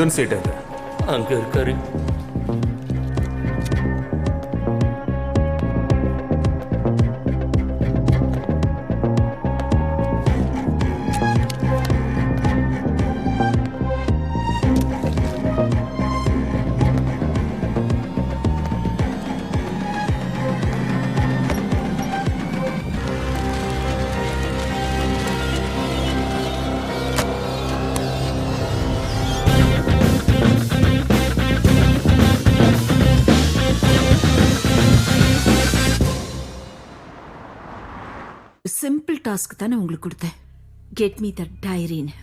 Kundan chat அது அங்க இருக்காரு. சிம்பிள் டாஸ்க் தானே உங்களுக்கு கொடுத்தேன். கெட் மீ த டைரின்னு.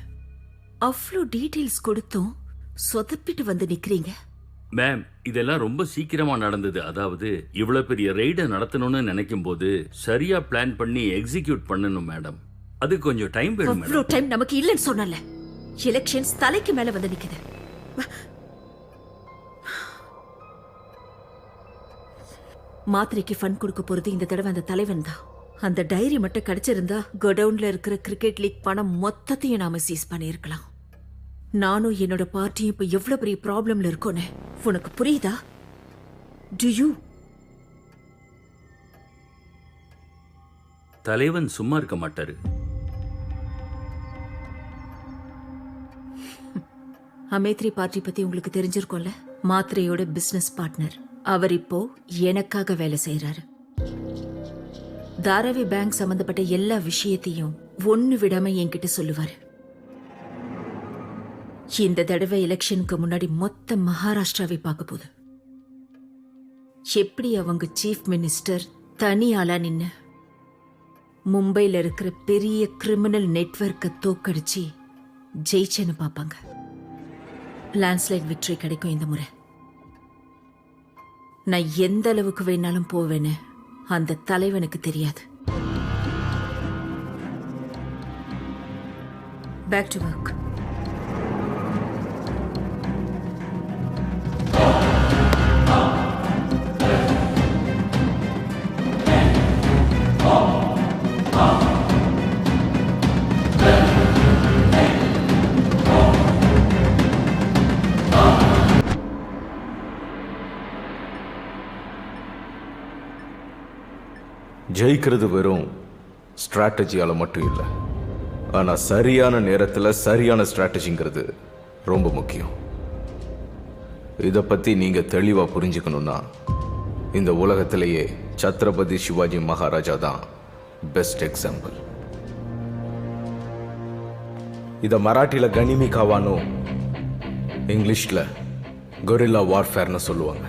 அவ்வளோ டீட்டெயில்ஸ் கொடுத்தும் சொதப்பிட்டு வந்து நிக்கிறீங்க. மேம், இதெல்லாம் ரொம்ப சீக்கிரமா நடந்தது. அதாவது இவ்வளவு பெரிய ரெய்டை நடத்தணும்னு நினைக்கும் போது சரியா பிளான் பண்ணி எக்ஸிக்யூட் பண்ணணும் மேடம். அது கொஞ்சம் டைம் வேணும். அவ்வளோ டைம் நமக்கு இல்லைன்னு சொன்னல. எலெக்ஷன்ஸ் தலைக்கு மேல வந்து நிக்குது. மாத்திரைக்கு ஃபண்ட் கொடுக்க போறது இந்த தடவை அந்த தலைவன் தான். அந்த டைரி மட்டும் கிடைச்சிருந்தா கோடவுன்ல இருக்கிற கிரிக்கெட் லீக் பணம் மொத்தத்தையும் நாம சீஸ் பண்ணிருக்கலாம். நானும் என்னோட பார்ட்டியும் இப்ப எவ்வளவு பெரிய ப்ராப்ளம்ல இருக்கோன்னு உனக்கு புரியுதா? To you? தலைவன் சும்மா இருக்க மாட்டாரு. அமேத்ரி பார்ட்டி பத்தி உங்களுக்கு தெரிஞ்சிருக்கும்ல. மாத்திரையோட பிசினஸ் பார்ட்னர். அவர் இப்போ எனக்காக வேலை செய்யறாரு. தாராவி பேங்க் சம்பந்தப்பட்ட எல்லா விஷயத்தையும் ஒண்ணு விடாம என்கிட்ட சொல்லுவாரு. இந்த தடவை எலெக்ஷனுக்கு முன்னாடி மொத்த மகாராஷ்டிராவை பார்க்க போகுது. எப்படி அவங்க சீஃப் மினிஸ்டர் தனி ஆளா நின்னு மும்பைல இருக்கிற பெரிய கிரிமினல் நெட்வொர்க்கை தோக்கடிச்சு ஜெயிச்சேன்னு பார்ப்பாங்க. லேண்ட்ஸ்லைட் விக்டரி கிடைக்கும் இந்த முறை. நான் எந்த அளவுக்கு வேணாலும் போவேன்னு அந்த தலைவனுக்கு தெரியாது. Back to work. ஜெயிக்கிறது வெறும் ஸ்ட்ராட்டஜியால மட்டும் இல்லை, ஆனால் சரியான நேரத்தில் சரியான ஸ்ட்ராட்டஜிங்கிறது ரொம்ப முக்கியம். இதை பற்றி நீங்கள் தெளிவாக புரிஞ்சுக்கணுன்னா இந்த உலகத்திலேயே சத்ரபதி சிவாஜி மகாராஜா தான் பெஸ்ட் எக்ஸாம்பிள். இதை மராட்டியில் கனிமி காவானும் இங்கிலீஷில் கொரில்லா வார்ஃபேர்னு சொல்லுவாங்க.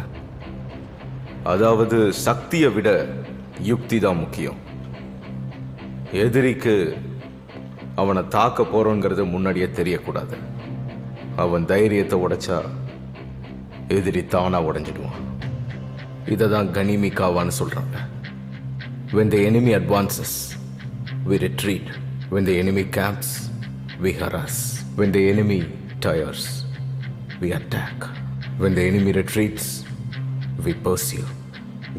அதாவது சக்தியை விட யுக்தி தான் முக்கியம். எதிரிக்கு அவனை தாக்க போறோங்கிறது முன்னாடியே தெரியக்கூடாது. அவன் தைரியத்தை உடைச்சா எதிரி தானா உடைஞ்சிடுவான். இதை தான் கனிமி காவான்னு சொல்றாங்க. When the enemy advances, we retreat. When the enemy camps, we harass. When the enemy tires, we attack. When the enemy retreats, we pursue.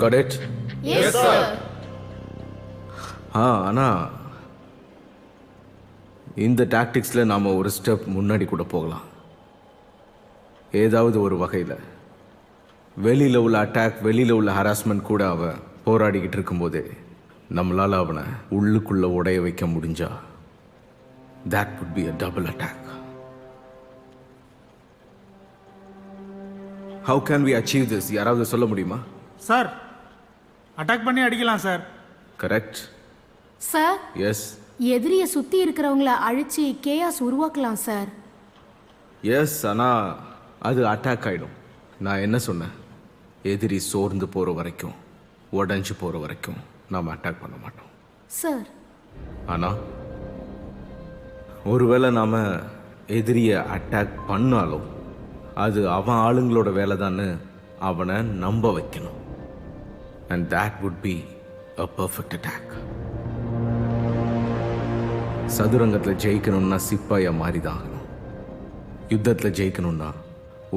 Got it? Yes, sir. ஆனால் இந்த டாக்டிக்ஸில் நாம் ஒரு ஸ்டெப் முன்னாடி கூட போகலாம். ஏதாவது ஒரு வகையில் வெளியில் உள்ள அட்டாக், வெளியில் உள்ள ஹராஸ்மெண்ட் கூட அவன் போராடிக்கிட்டு இருக்கும்போதே நம்மளால் அவனை உள்ளுக்குள்ளே உடைய வைக்க முடிஞ்சா that would be a double attack. How can we achieve this? யாராவது சொல்ல முடியுமா? சார், அட்டாக் பண்ணி அடிக்கலாம் சார். Correct sir. எஸ். எதிரியை சுத்தி இருக்கிறவங்கள அழிச்சு கேயாஸ் உருவாக்கலாம் சார். எஸ், ஆனால் அது அட்டாக் ஆகிடும். நான் என்ன சொன்னேன்? எதிரி சோர்ந்து போகிற வரைக்கும், உடஞ்சி போகிற வரைக்கும் நாம் அட்டாக் பண்ண மாட்டோம் சார். ஆனால் ஒருவேளை நாம் எதிரியை அட்டாக் பண்ணாலும் அது அவன் ஆளுங்களோட வேலை தான்னு அவனை நம்ப வைக்கணும். And that would be a perfect attack. சதுரங்கத்தில் ஜெயிக்கணும்னா சிப்பாயை மாறி தான் ஆகணும். யுத்தத்தில் ஜெயிக்கணும்னா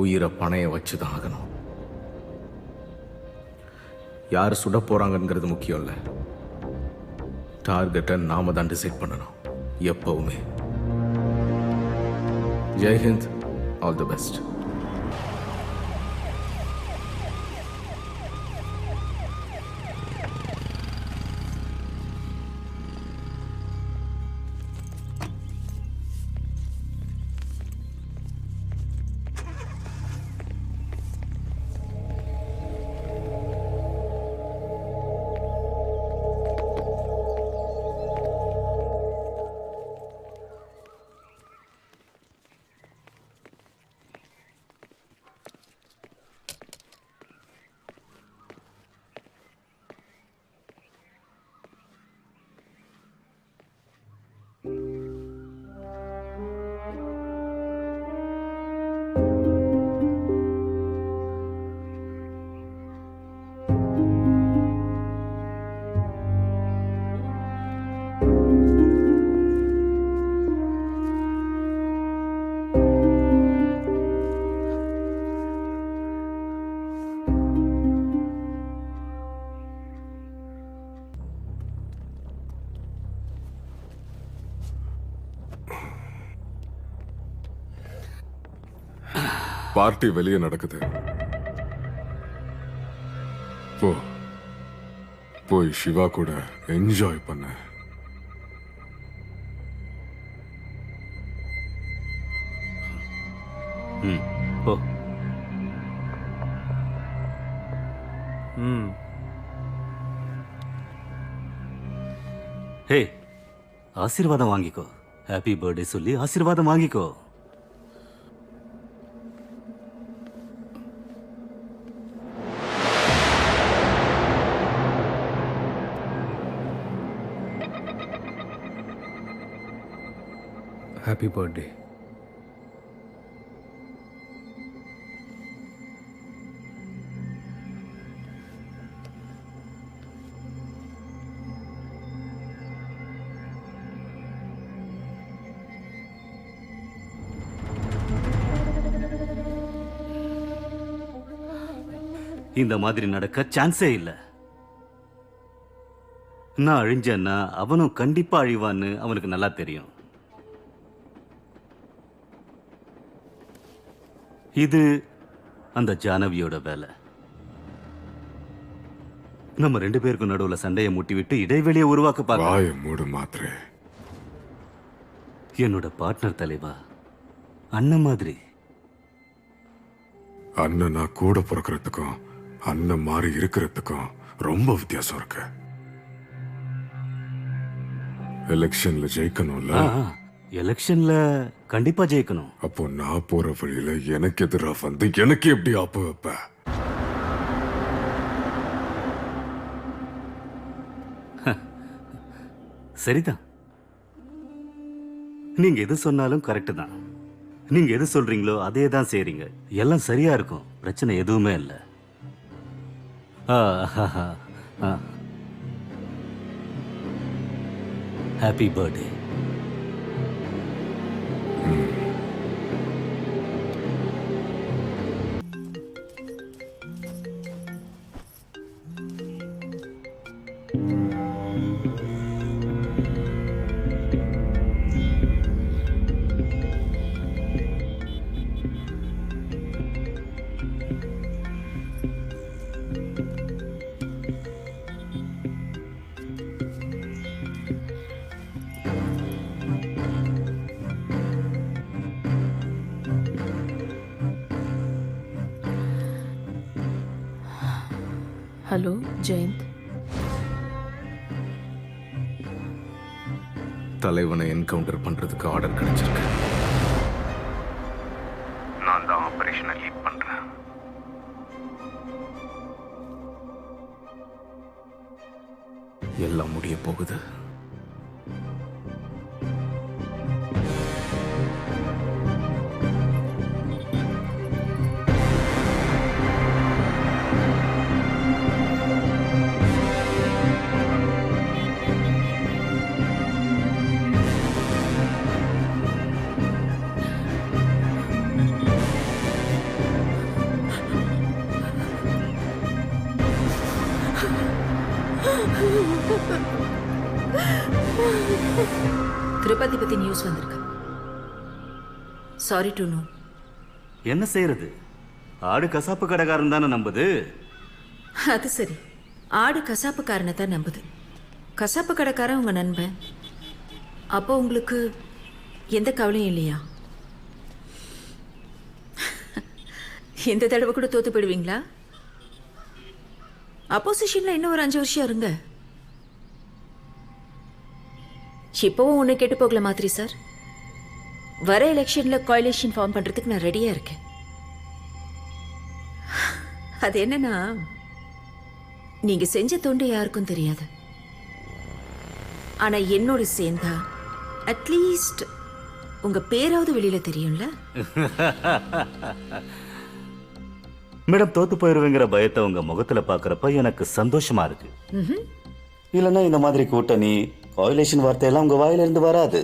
உயிரை பணைய வச்சு தான் ஆகணும். யார் சுட போறாங்கிறது முக்கியம் இல்லை, டார்கெட்டை நாம தான் டிசைட் பண்ணணும் எப்பவுமே. ஜெய்ஹிந்த், ஆல் தி பெஸ்ட். பார்ட்டி வெளியே நடக்குது. போய் சிவா கூட என்ஜாய் பண்ண. போ. ஹே, ஆசீர்வாதம் வாங்கிக்கோ. ஹாப்பி பர்த்டே சொல்லி ஆசீர்வாதம் வாங்கிக்கோ. Happy birthday. இந்த மாதிரி நடக்க சான்ஸே இல்லை. நான் அழிஞ்சேன்னா அவனும் கண்டிப்பா அழிவான்னு அவனுக்கு நல்லா தெரியும். இது அந்த ஜானவியோட வேலை. நம்ம 2 பேருக்கும் நடுவுல சண்டையை மூட்டி விட்டு இடைவெளியை உருவாக்க வாயை மூடு மாத்திரே. என்னோட பார்ட்னர் தலைவா, அண்ணன் மாதிரி. அண்ணனா கூட பிறக்கிறதுக்கும் அண்ணன் மாதிரி இருக்கிறதுக்கும் ரொம்ப வித்தியாசம் இருக்கு. எலெக்ஷன்ல ஜெயிக்கணும்ல. எலெக்ஷன்ல கண்டிப்பா ஜெயிக்கணும். அப்போ நான் போற வழியில எனக்கு எதிராக வந்து எனக்கு எப்படி ஆப்பு வைப்ப? சரிதான். நீங்க எது சொன்னாலும் கரெக்ட் தான். நீங்க எது சொல்றீங்களோ அதே தான் செய்றீங்க. எல்லாம் சரியா இருக்கும். பிரச்சனை எதுவுமே இல்லை. Happy birthday. ஹலோ ஜெயந்த். தலைவனை என்கவுண்டர் பண்றதுக்கு ஆர்டர் கிடைச்சிருக்கு. நான் தான் ஆபரேஷனை லீட் பண்றேன். எல்லாம் முடிய போகுது. திருப்பதி பத்தி நியூஸ் வந்திருக்கு. சாரி டு நோ, என்ன செய்யறது? ஆடு கசாப்பு கடைக்காரன் தானே நம்புது. அது சரி, ஆடு கசாப்புக்காரனை தான் நம்புது. கசாப்பு கடைக்காரன் உங்க நண்பன். அப்போ உங்களுக்கு எந்த கவலையும் இல்லையா? இந்த தடவை கூட தோத்து போயிடுவீங்களா? அப்போசிஷன்ல இன்னும் ஒரு 5 வருஷம் இருங்க. இப்பவும் ஒண்ணு கேட்டு போகல மாத்திரி சார். வர எலெக்ஷன்ல கோயலேஷன் ஃபார்ம் பண்றதுக்கு நான் ரெடியா இருக்கேன். அது என்னன்னா, நீங்க செஞ்ச தொண்டு யாருக்கும் தெரியாது. ஆனா என்னோட சேர்ந்தா அட்லீஸ்ட் உங்க பேராவது வெளியில தெரியும்ல. மேடம், தோத்து போயிருவேங்கிற பயத்தை உங்க முகத்துல பாக்குறப்ப எனக்கு சந்தோஷமா இருக்கு. இல்லைன்னா இந்த மாதிரி கூட்டணி கோயிலேஷன் வார்த்தையெல்லாம் உங்க வாயில இருந்து வராது.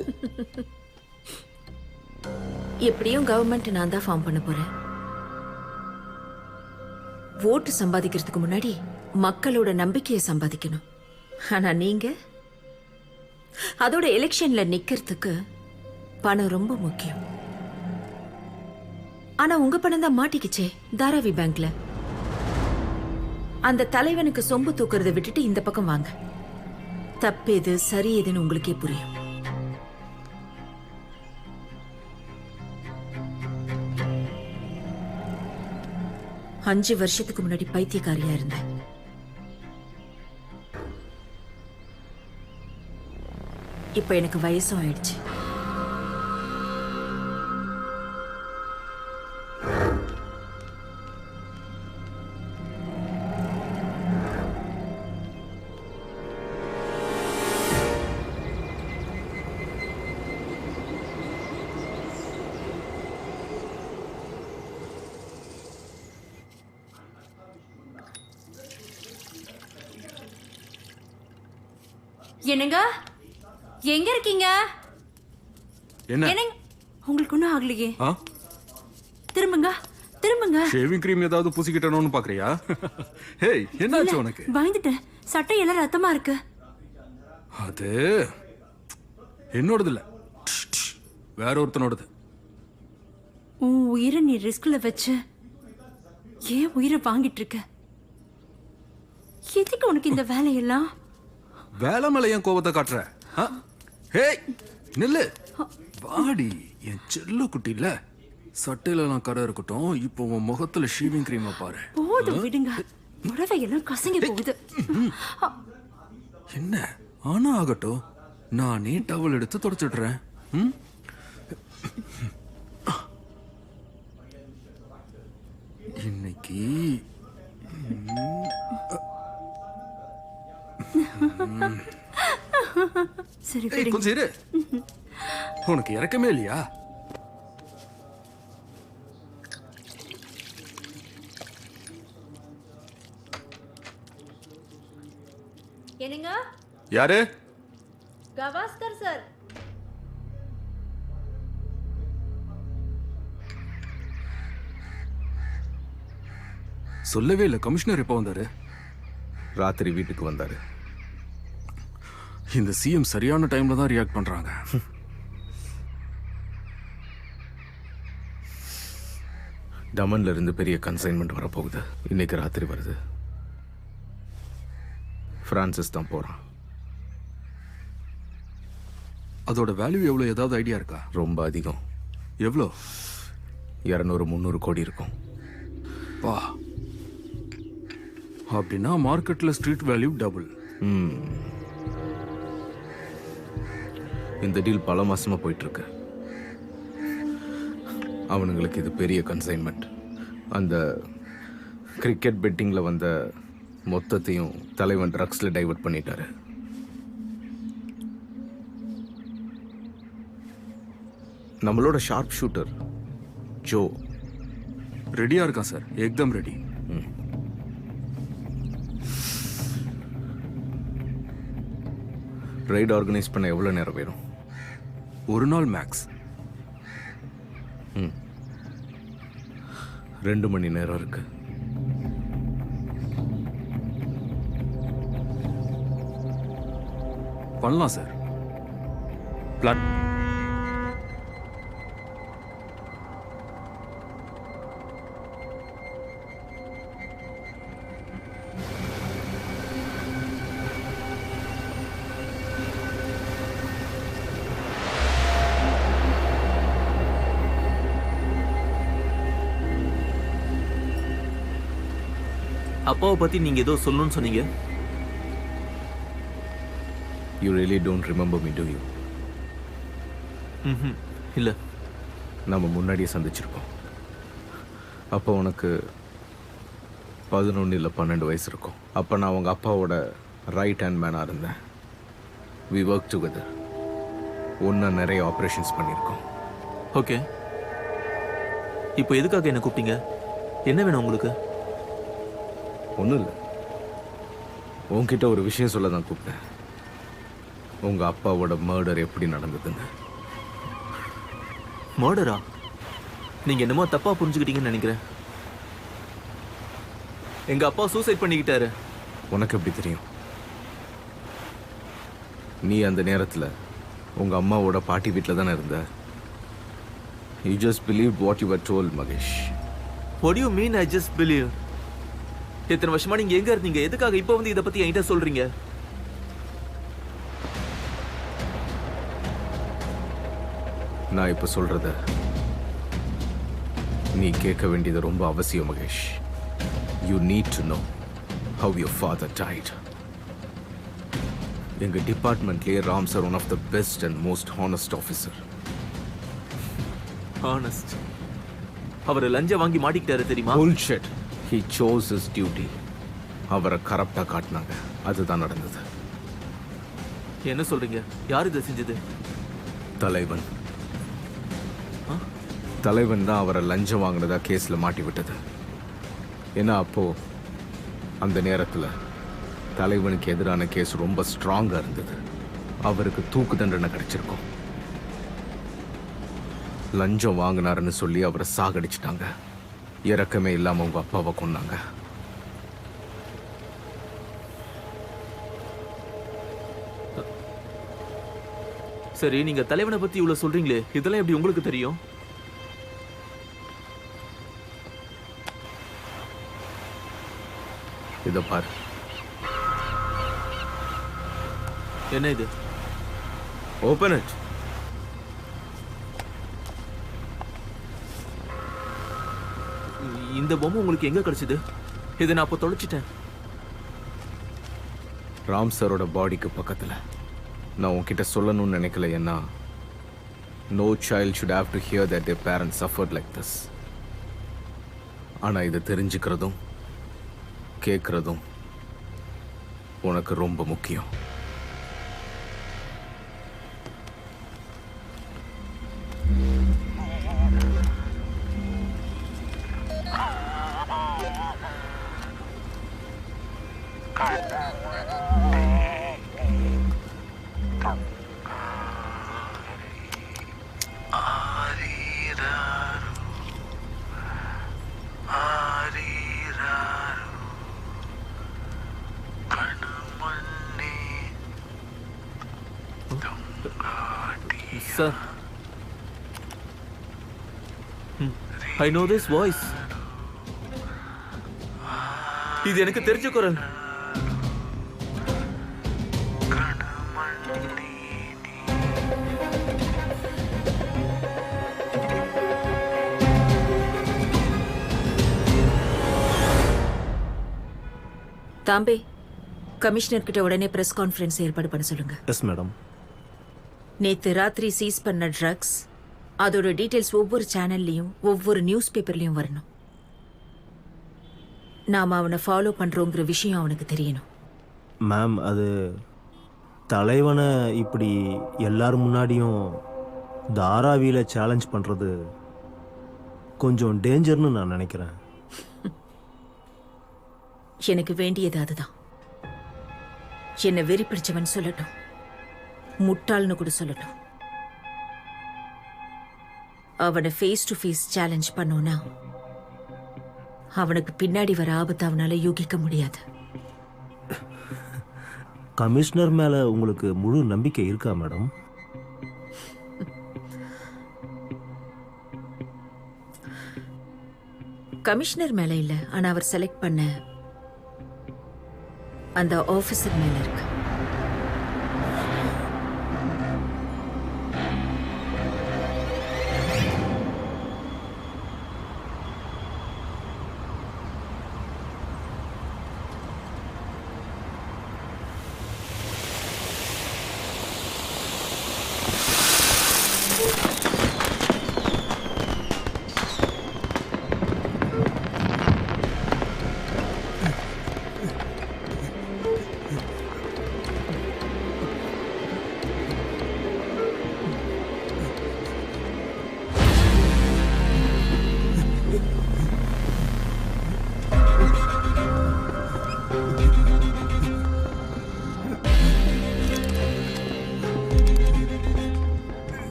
எப்படியும் கவர்மெண்ட் நான் தான் ஃபார்ம் பண்ண போறேன். ஓட்டு சம்பாதிக்கிறதுக்கு முன்னாடி மக்களோட நம்பிக்கையை சம்பாதிக்கணும். ஆனா நீங்க அதோட எலெக்ஷன்ல நிக்கிறதுக்கு பணம் ரொம்ப முக்கியம். ஆனா உங்க பணம் தான் மாட்டிக்கிச்சே தாராவி பேங்க்ல. அந்த தலைவனுக்கு சொம்பு தூக்குறதை விட்டுட்டு இந்த பக்கம் வாங்க. தப்பேது சரி எதுன்னு உங்களுக்கே புரியும். அஞ்சு வருஷத்துக்கு முன்னாடி பைத்தியக்காரியா இருந்தேன். இப்ப எனக்கு வயசும் ஆயிடுச்சு. என்னங்க, எங்க இருக்கீங்க? என்ன என்னங்க, உங்களுக்கு ஒன்றும் ஆகலையே. ஆ? திரும்புங்க திரும்புங்க. ஷேவிங் கிரீம் ஏதாவது பூசிக்கிட்டணும்னு பாக்குறியா? ஹேய், என்னாச்சு உனக்கு? பயந்துட்டேன், சட்டை எல்லாம் ரத்தமா இருக்கு. அது என்னோடது இல்ல, வேற ஒருத்தனோடது. உன் உயிரை நீ ரிஸ்க்ல வச்சு ஏன் உயிரை வாங்கிட்டு இருக்க? எதுக்கு உனக்கு இந்த வேலையெல்லாம்? வேலை மேல ஏன் கோபத்தை காட்டுற? ஆ? ஹேய், நில்லு. வாடி, என் செல்ல குட்டி இல்ல. சட்டையில நான் கரை இருக்கட்டும், இப்போ உன் முகத்துல ஷேவிங் கிரீமை பாரு. போதும் விடுங்க, புடவையெல்லாம் கசங்கி போகுது. என்ன ஆனா ஆகட்டும், நானே டவல் எடுத்து தொடச்சிடுறேன். ம்? இன்னைக்கு சரி ஏய், விடுங்க. கொஞ்சம் இரு. உனக்கு இறக்கமே இல்லையா? என்னங்க, யாரு? கவாஸ்கர் சார். சொல்லவே இல்லை. கமிஷனர் எப்போ வந்தாரு? ராத்திரி வீட்டுக்கு வந்தாரு. இந்த சிஎம் சரியான டைம்ல தான் ரியாக்ட் பண்றாங்க. டமன்ல இருந்து பெரிய கன்சைன்மெண்ட் வரப்போகுது. இன்னைக்கு ராத்திரி வருது. பிரான்சிஸ் தான் போறான். அதோட வேல்யூ எவ்வளவு, ஏதாவது ஐடியா இருக்கா? ரொம்ப அதிகம். எவ்வளோ? 200-300 கோடி இருக்கும். பா, அப்படின்னா மார்க்கெட்ல ஸ்ட்ரீட் வேல்யூ டபுள். இந்த டீல் பல மாசமா போயிட்டு இருக்கு. அவனுங்களுக்கு இது பெரிய கன்சைன்மெண்ட். அந்த கிரிக்கெட் பெட்டிங்ல வந்த மொத்தத்தையும் தலைவன் ட்ரக்ஸ்ல டைவர்ட் பண்ணிட்டாரு. நம்மளோட ஷார்ப் ஷூட்டர் ஜோ ரெடியா இருக்கான் சார், ஏக்தம் ரெடி. ரைட் ஆர்கனைஸ் பண்ண எவ்வளவு நேரம் வேணும்? ஒரு நாள் மேக்ஸ். 2 மணி நேரம் இருக்கு. பண்ணலாம் சார். பிளான் அப்பாவை பத்தி நீங்க ஏதோ சொல்லணும்னு சொன்னீங்க. You really don't remember me, to you? இல்ல. நம்ம முன்னாடியே சந்திச்சிருக்கோம். அப்போ உனக்கு 11 இல்லை 12 வயசு இருக்கும். அப்போ நான் உங்கள் அப்பாவோட ரைட் ஹேண்ட் மேனாக இருந்தேன். We work together. ஒன்றா நிறைய ஆப்ரேஷன்ஸ் பண்ணியிருக்கோம். ஓகே, இப்போ எதுக்காக என்ன கூப்பிட்டீங்க? என்ன வேணும் உங்களுக்கு? ஒன்றும் இல்லை, உன்கிட்ட ஒரு விஷயம் சொல்ல தான் கூப்பிட்டேன். உங்கள் அப்பாவோட மர்டர் எப்படி நடந்ததுன்னு. மர்டரா? நீங்க என்னமோ தப்பா புரிஞ்சுக்கிட்டீங்கன்னு நினைக்கிறேன். எங்க அப்பா சூசைட் பண்ணிக்கிட்டாரு. உனக்கு எப்படி தெரியும்? நீ அந்த நேரத்தில் உங்கள் அம்மாவோட பாட்டி வீட்டில் தானே இருந்த. You just believe what you were told, Mahesh. What do you mean I just believe? எத்தனை வருஷமா நீங்க எங்க இருந்தீங்க? எதுக்காக இப்போ வந்து இதை பத்தி என்கிட்ட சொல்றீங்க? நான் இப்போ சொல்றத நீ கேட்க வேண்டியது ரொம்ப அவசியம், Mahesh. You need to know how your father died. எங்கள் டிபார்ட்மெண்ட்லேயே Ram sir one of the best and most honest officer. Honest? அவர் லஞ்சம் வாங்கி மாட்டிக்கிட்டாரு தெரியுமா? Bullshit. He chose his duty. அவரை கரப்டா காட்டினாங்க. அதுதான் நடந்தது. என்ன சொல்றீங்க? யார் இதை செஞ்சது? தலைவன். தலைவன் தான் அவரை லஞ்சம் வாங்கினதா கேஸ்ல மாட்டி விட்டது. ஏன்னா அப்போ அந்த நேரத்தில் தலைவனுக்கு எதிரான கேஸ் ரொம்ப ஸ்ட்ராங்கா இருந்தது. அவருக்கு தூக்கு தண்டனை கிடைச்சிருக்கும். லஞ்சம் வாங்கினாருன்னு சொல்லி அவரை சாகடிச்சிட்டாங்க. இறக்கமே இல்லாம உங்க அப்பாவை கொன்னாங்க. சரி, நீங்க தலைவனை பத்தி இவ்வளவு சொல்றீங்களே, இதெல்லாம் எப்படி உங்களுக்கு தெரியும்? இத பாரு. என்ன இது? Open it. இந்த பொம்மை உங்களுக்கு எங்க கிடைச்சது? இதை நான் அப்போ தொலைச்சிட்டேன். ராம் சாரோட பாடிக்கு பக்கத்துல. நான் உன்கிட்ட சொல்லணும்னு நினைக்கல. ஏன்னா no child should have to hear that their parents suffered like this. ஆனா இதை தெரிஞ்சுக்கிறதும் கேட்கறதும் உனக்கு ரொம்ப முக்கியம். Sir, I know this voice. இது எனக்கு தெரிஞ்ச குரல். தாம்பே, கமிஷனர் கிட்ட உடனே பிரஸ் கான்ஃபரன்ஸ் ஏற்பாடு பண்ண சொல்லுங்க. Yes madam. நேத்து ராத்திரி சீஸ் பண்ண ட்ரக்ஸ், அதோட டீடைல்ஸ் ஒவ்வொரு சேனல்லையும் ஒவ்வொரு நியூஸ் பேப்பர்லையும் வரணும். நாம அவனை ஃபாலோ பண்றோங்கிற விஷயம் அவனுக்கு தெரியணும். மேம், அது தலைவனை இப்படி எல்லாரும் முன்னாடியும் தாராவியில சேலஞ்ச் பண்றது கொஞ்சம் டேஞ்சர்னு நான் நினைக்கிறேன். எனக்கு வேண்டியது அதுதான். என்னை வெறி பிடிச்சவன் சொல்லட்டும், முட்டாள்னு கூட சொல்லட்டும். அவனை ஃபேஸ் டு ஃபேஸ் சேலஞ்ச் பண்ணோன்னா அவனுக்கு பின்னாடி வர ஆபத்து அவனால யூகிக்க முடியாது. கமிஷனர் மேல உங்களுக்கு முழு நம்பிக்கை இருக்கா மேடம்? கமிஷனர் மேல இல்ல, ஆனா அவர் செலக்ட் பண்ண அந்த ஆபீசர் மேல இருக்கு.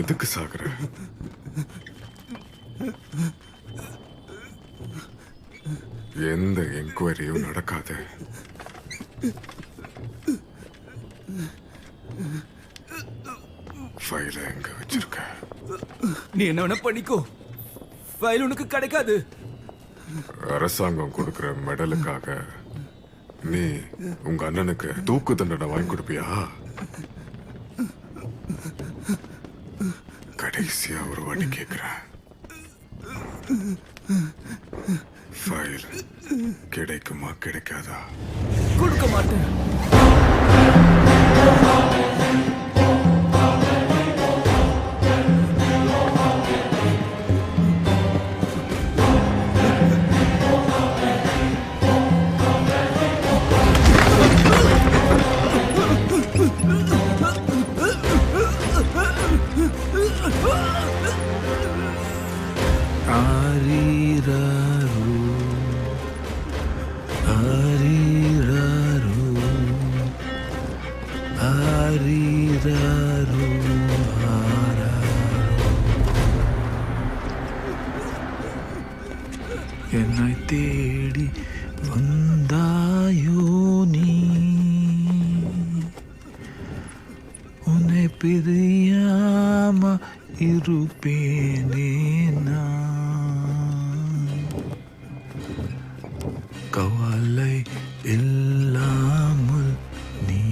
எதுக்கு சாகுற? எந்த என்கொயரியும் நடக்காது. ஃபைலை எங்க வச்சிருக்க? நீ என்ன வேணா பண்ணிக்கோ, ஃபைல் உனக்கு கிடைக்காது. அரசாங்கம் கொடுக்கிற மெடலுக்காக நீ உங்க அண்ணனுக்கு தூக்கு தண்டனை வாங்கி கொடுப்பியா? கடைசியா ஒரு வாட்டி கேட்கிறேன், ஃபைல் கிடைக்குமா கிடைக்காதா? கொடுக்க மாட்டேன். என்னை தேடி வந்தாயோ நீ, உன்னை பிரியாம இருப்பேனே நான். கவலை இல்லாமல் நீ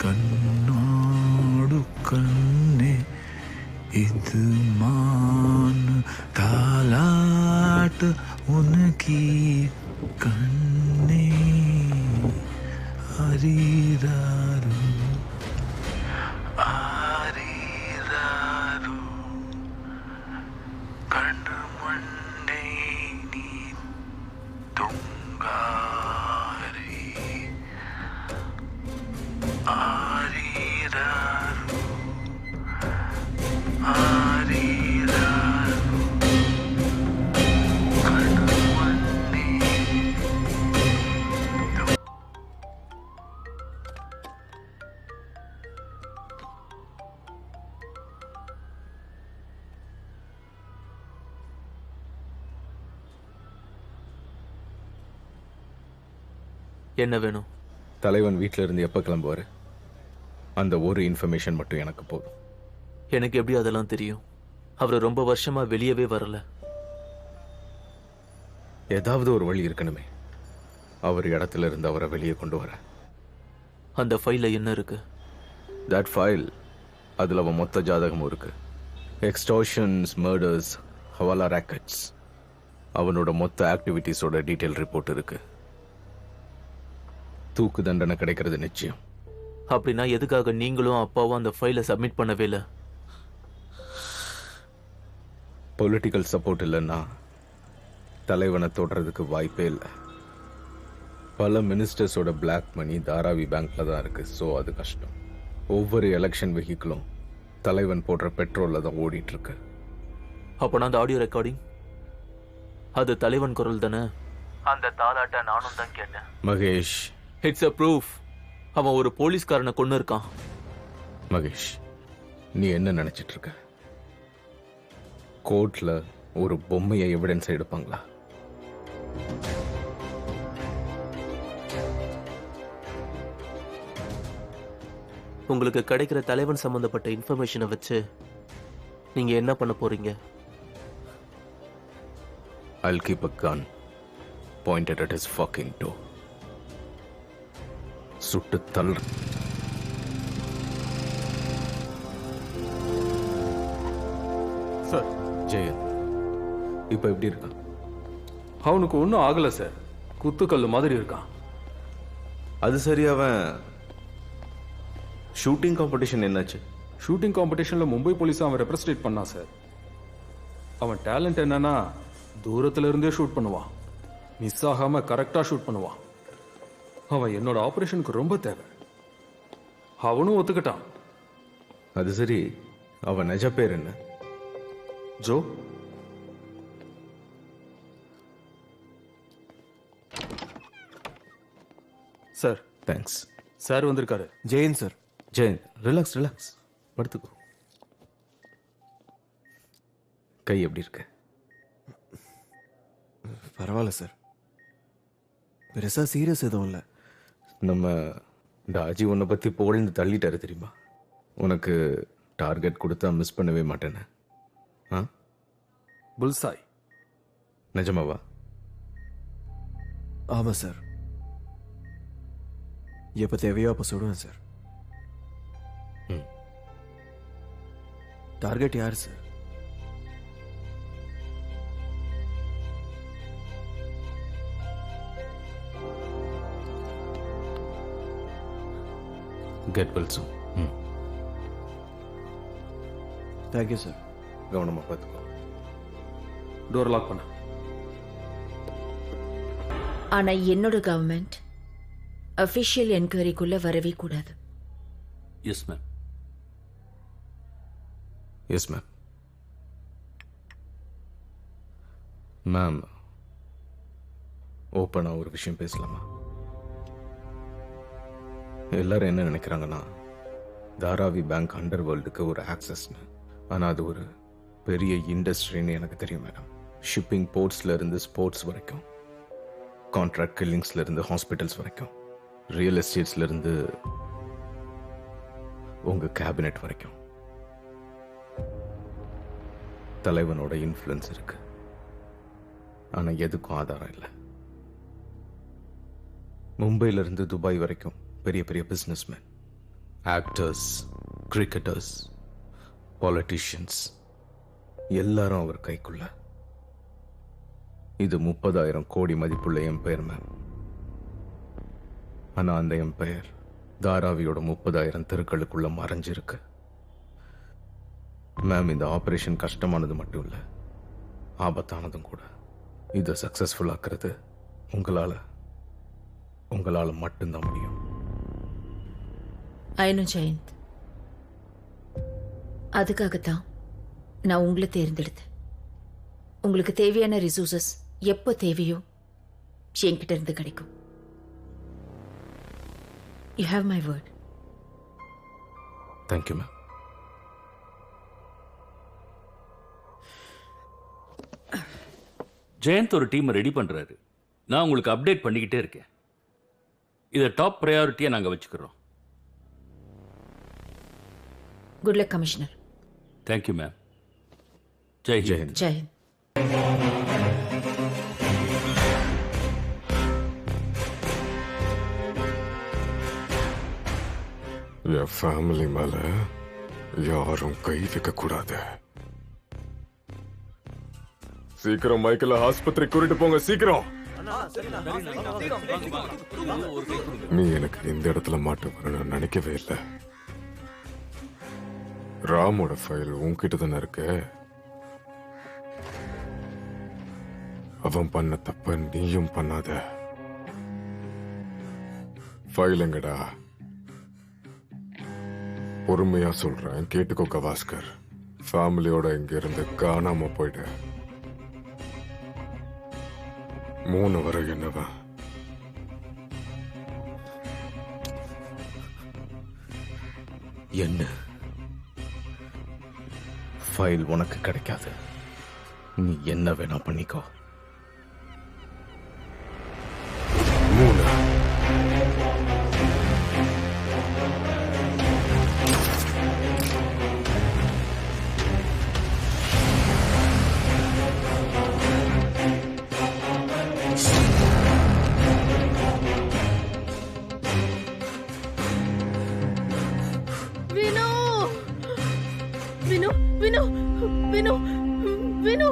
கண்ணோடு கண்ணே, இது மான் தாலாட்டு உனக்கு கண்ணே. அரீராரு ஆரீராரு கண்ணு மண்டை நீ துங்காரி. ஆரீராரு ஆரீராரு கண்ணு மண்டை. என்ன வேணும்? தலைவன் வீட்டில இருந்து எப்ப கிளம்புவாரு? அந்த ஒரு இன்ஃபர்மேஷன் மட்டும் எனக்கு போதும். எனக்கு எப்படி அதெல்லாம் தெரியும்? அவர் ரொம்ப வருஷமா வெளியவே வரல. ஏதாவது ஒரு வழி இருக்கணுமே அவர் இடத்துல இருந்து அவரை வெளியே கொண்டு வர. அந்த ஃபைல்ல என்ன இருக்கு? தட் ஃபைல், அதுல அவன் மொத்த ஜாதகமும் இருக்கு. எக்ஸ்டார்ஷன்ஸ், மர்டர்ஸ், ஹவாலா ராக்கெட்ஸ், அவனோட மொத்த ஆக்டிவிட்டீஸோட டீட்டெயில் ரிப்போர்ட் இருக்கு. தூக்கு தண்டனை கிடைக்கிறது நிச்சயம். அப்படின்னா எதுக்காக நீங்களும் அப்பாவும் அந்த ஃபைலை சப்மிட் பண்ணவே இல்லை? பொலிட்டிக்கல் சப்போர்ட் இல்லைன்னா தலைவனை தொடறதுக்கு வாய்ப்பே இல்லை. பல மினிஸ்டர்ஸோட பிளாக் மணி தாராவி பேங்க்ல தான் இருக்கு. ஸோ அது கஷ்டம். ஒவ்வொரு எலெக்ஷன் வெஹிக்கிளும் தலைவன் போடுற பெட்ரோல்ல தான் ஓடிட்டு இருக்கு. அப்போனா அந்த ஆடியோ ரெக்கார்டிங் அது தலைவன் குரல் தானே? அந்த தாலாட்ட நானும் தான் கேட்டேன். Mahesh, it's a proof. அவன் ஒரு போலீஸ்காரனை கொண்டு இருக்கான். மகேஷ், நீ என்ன நினைச்சிட்டு இருக்க? கோர்ட்ல ஒரு பொம்மையை எவிடன்ஸ் எடுப்பாங்களா? உங்களுக்கு கிடைக்கிற தலைவன் சம்பந்தப்பட்ட இன்ஃபர்மேஷனை வச்சு நீங்க என்ன பண்ண போறீங்க? I'll keep a gun pointed at his fucking door. சுட்டு தள்ள. சார், ஜெயன் இப்ப எப்படி இருக்கான்? அவனுக்கு ஒன்றும் ஆகலை சார். குத்துக்கல்லு மாதிரி இருக்கான். அது சரி, அவன் ஷூட்டிங் காம்படிஷன் என்னாச்சு? ஷூட்டிங் காம்படிஷனில் மும்பை போலீஸ் அவன் ரெப்ரசன்டேட் பண்ணான் சார். அவன் டேலண்ட் என்னன்னா தூரத்துல இருந்தே ஷூட் பண்ணுவான். மிஸ் ஆகாம கரெக்டாக ஷூட் பண்ணுவான். அவன் என்னோட ஆபரேஷனுக்கு ரொம்ப தேவை. அவனும் ஒத்துக்கிட்டான். அது சரி, அவன் நிஜ பேர் என்ன? ஜோ. Sir, thanks. சார் வந்திருக்காரு. Jayan sir. Jayan, relax relax, படுத்துக்கோ. கை எப்படி இருக்கு? பரவாயில்ல சார், பெருசா சீரியஸ் எதுவும் இல்லை. நம்ம டாஜி உன்னை பற்றி புகழ்ந்து தள்ளிட்டாரு தெரியுமா? உனக்கு டார்கெட் கொடுத்தா மிஸ் பண்ணவே மாட்டேன்னு. ஆ, புல்சாய். நிஜமாவா? ஆமாம் சார், எப்போ தேவையோ அப்போ சுடுவேன் சார். டார்கெட் யார் சார்? கெட் வெல் சூன். Thank you sir. கவனமாக பார்த்துக்கோ. டோர் லாக் பண்ண. ஆனா என்னோட கவர்மெண்ட் அஃபிஷியல் என்கொயரிக்குள்ள வரவே கூடாது. Yes ma'am. Yes ma'am. Ma'am, ஓப்பனாக ஒரு விஷயம் பேசலாமா? எல்லாரும் என்ன நினைக்கிறாங்கன்னா, தாராவி பேங்க் அண்டர் வேர்ல்டுக்கு ஒரு ஆக்சஸ்னு. ஆனால் அது ஒரு பெரிய இண்டஸ்ட்ரின்னு எனக்கு தெரியும் மேடம். ஷிப்பிங் போர்ட்ஸ்ல இருந்து ஸ்போர்ட்ஸ் வரைக்கும், கான்ட்ராக்ட் கில்லிங்ஸ்ல இருந்து ஹாஸ்பிட்டல்ஸ் வரைக்கும், ரியல் எஸ்டேட்ஸ்ல இருந்து உங்க கேபினெட் வரைக்கும் தலைவனோட இன்ஃப்ளூயன்ஸ் இருக்கு. ஆனா எதுக்கும் ஆதாரம் இல்லை. மும்பையில இருந்து துபாய் வரைக்கும் பெரிய பெரிய பிசினஸ்மேன், ஆக்டர்ஸ், கிரிக்கெட்டர்ஸ், பாலிட்டிஷியன்ஸ் எல்லாரும் அவர் கைக்குள்ள. இது 30,000 கோடி மதிப்புள்ள எம்பையர் மேம். ஆனா அந்த எம்பையர் தாராவியோட 30,000 தெருக்களுக்குள்ள மறைஞ்சிருக்கு மேம். இந்த ஆபரேஷன் கஷ்டமானது மட்டும் இல்ல, ஆபத்தானதும் கூட. இதை சக்சஸ்ஃபுல் ஆக்குறது உங்களால மட்டும்தான் முடியும். ஐநோ ஜெயந்த், அதுக்காகத்தான் நான் உங்களை தேர்ந்தெடுத்தேன். உங்களுக்கு தேவையான ரிசோர்சஸ் எப்போ தேவையோ என்கிட்ட இருந்து கிடைக்கும். You have my word. Thank you ma'am. Jayant ஒரு டீமை ரெடி பண்றாரு. நான் உங்களுக்கு அப்டேட் பண்ணிக்கிட்டே இருக்கேன். இதை டாப் ப்ரையாரிட்டியா நாங்க வச்சுக்கிறோம். Good luck commissioner. Thank you ma'am. Jai Hind. Jai Hind. என் ஃபேமிலி மேல யாரும் கை வைக்க கூடாது. சீக்கிரம் மைக்கேல ஆஸ்பத்திரி கூட்டிட்டு போங்க, சீக்கிரம். நீ எனக்கு இந்த இடத்துல மாட்ட வரணும்னு நினைக்கவே இல்லை. ராமோட ஃபைல் உன்கிட்ட தானே இருக்கு. அவன் பண்ண தப்ப நீயும் பண்ணாத. ஃபைல் எங்கடா? பொறுமையா சொல்றேன், கேட்டுக்கோ கவாஸ்கர். ஃபேமிலியோட இங்க இருந்து காணாம போயிடு. 3 வரை என்னவா? என்ன? ஃபைல் உனக்கு கிடைக்காது. நீ என்ன வேணா பண்ணிக்கோ. 3. வினு.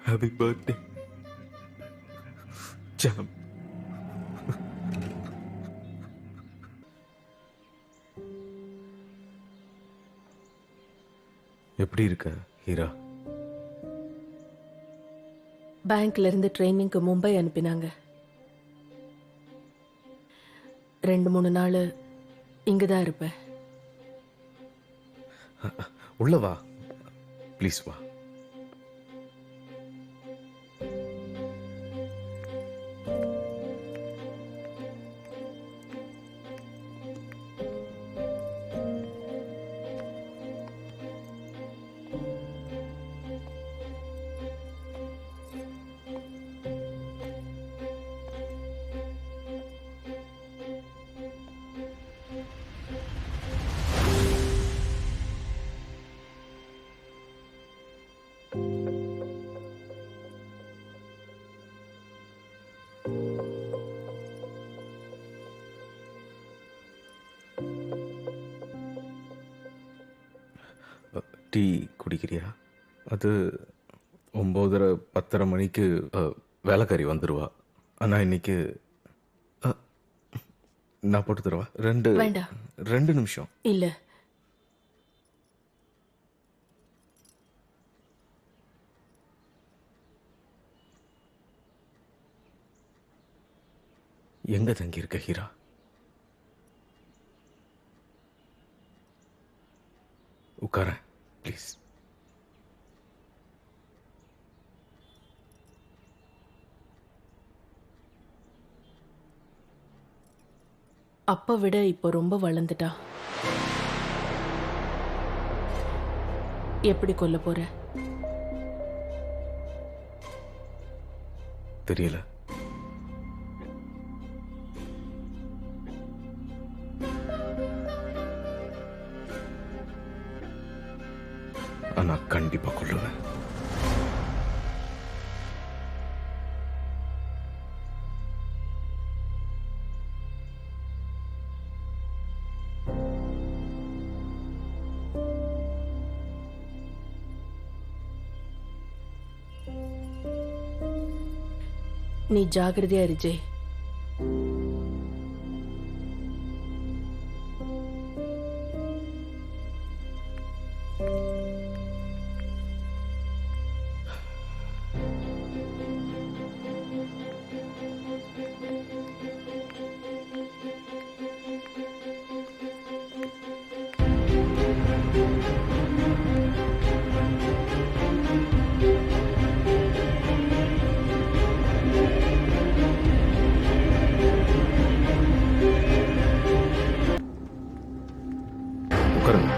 Happy birthday, Jam. எப்படி இருக்க ஹீரா? பேங்க்ல இருந்து ட்ரைனிங்க்கு மும்பை அனுப்பினாங்க. 2-3 நாள் இங்கதான் இருப்பேன். உள்ள வா ப்ளீஸ் வா. டீ குடிக்கிறியா? அது 9:30-10:30 மணிக்கு வேலைக்காரி வந்துடுவா. ஆனால் இன்னைக்கு நான் போட்டு தருவா. வேண்டாம். 2 நிமிஷம். இல்ல, எங்க தங்கி இருக்க ஹீரா? உட்கார ப்ளீஸ். அப்ப விட இப்போ ரொம்ப வளர்ந்துட்டா. எப்படி கொல்ல போற? தெரியல. ஆனா கண்டிப்பா கொல்லுவேன். நீ ஜாகிரதையா இரு ஜெய். உட்காருங்க.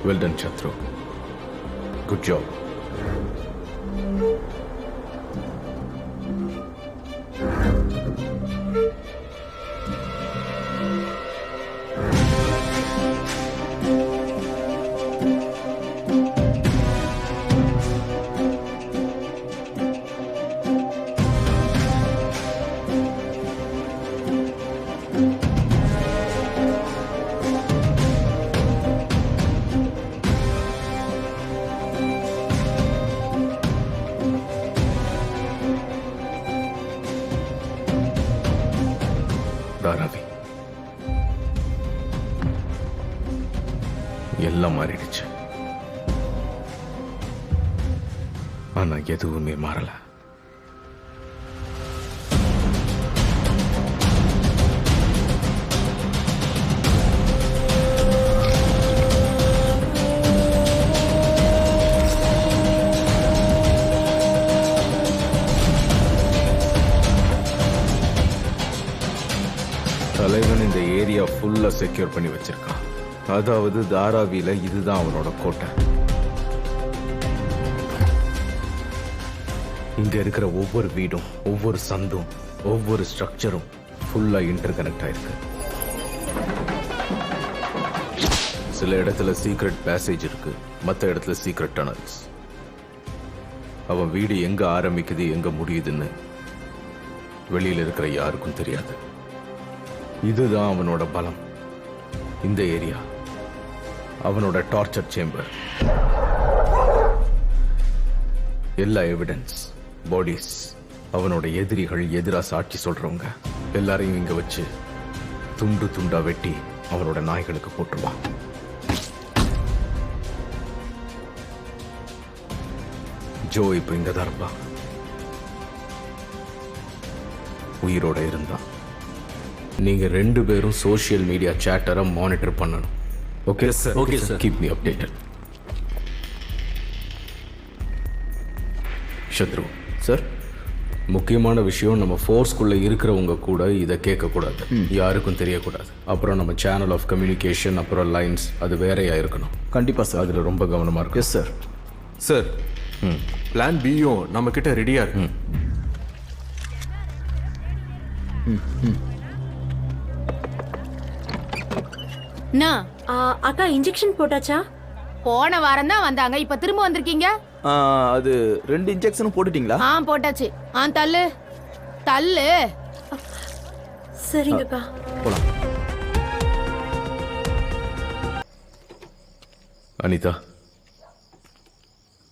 Well done, Chatru. Good job. Dharavi, எல்லாம் மாறிடுச்சு. ஆனா எதுவுமே மாறல. தலைவன் இந்த ஏரியா ஃபுல்லா செக்யூர் பண்ணி வச்சிருக்கான். அதாவது தாராவில இதுதான் அவனோட கோட்டை. இங்க இருக்கிற ஒவ்வொரு வீடும், ஒவ்வொரு சந்தும், ஒவ்வொரு ஸ்ட்ரக்சரும் ஃபுல்லா இன்டர் கனெக்ட் ஆயிருக்கு. சில இடத்துல சீக்ரெட் பேசேஜ் இருக்கு, மற்ற இடத்துல சீக்ரெட் டனல்ஸ். அவன் வீடு எங்க ஆரம்பிக்குது எங்க முடியுதுன்னு வெளியில இருக்கிற யாருக்கும் தெரியாது. இதுதான் அவனோட பலம். இந்த ஏரியா அவனோட டார்ச்சர் சேம்பர். எல்லா எவிடன்ஸ், பாடிஸ், அவனோட எதிரிகள், எதிரா சாட்சி சொல்றவங்க எல்லாரையும் இங்க வச்சு துண்டு துண்டா வெட்டி அவனோட நாய்களுக்கு போட்டுருவான். ஜோ இப்ப இங்கதான் இருப்பான். உயிரோட இருந்தான். நீங்க 2 பேரும் சோஷியல் மீடியா சேட்டரை மானிட்டர் பண்ணணும். Okay sir? Okay sir. Keep me updated. சத்ரு சார், முக்கியமான விஷயம், நம்ம ஃபோர்ஸ்குள்ள இருக்கிறவங்க கூட இதை கேட்கக்கூடாது, யாருக்கும் தெரியக்கூடாது. அப்புறம் நம்ம சேனல் ஆஃப் கம்யூனிகேஷன், அப்புறம் லைன்ஸ், அது வேறையா இருக்கணும். கண்டிப்பா சார். அதுல ரொம்ப கவனமா இருக்கும். Yes sir. சார், பிளான் பியும் நம்ம கிட்ட ரெடியா இருக்கு. அக்கா இன்ஜெக்ஷன் போட்டாச்சா? போன வாரம் தான் வந்தாங்க, இப்ப திரும்ப வந்திருக்கீங்க. அது 2 இன்ஜெக்ஷனும் போட்டுட்டீங்களா? போட்டாச்சு. தள்ளு தள்ளு. சரிங்கக்கா. போலாம். அனிதா,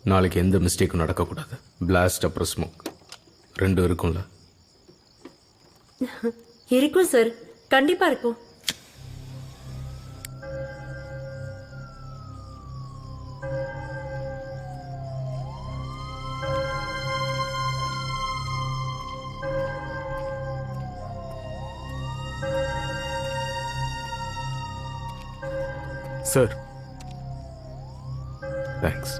நாளைக்கு எந்த மிஸ்டேக்கும் நடக்கக்கூடாது. பிளாஸ்ட் அப்புறம் ஸ்மோக் 2 இருக்கும்ல? இருக்கும் சார், கண்டிப்பா இருக்கும். Sir, thanks.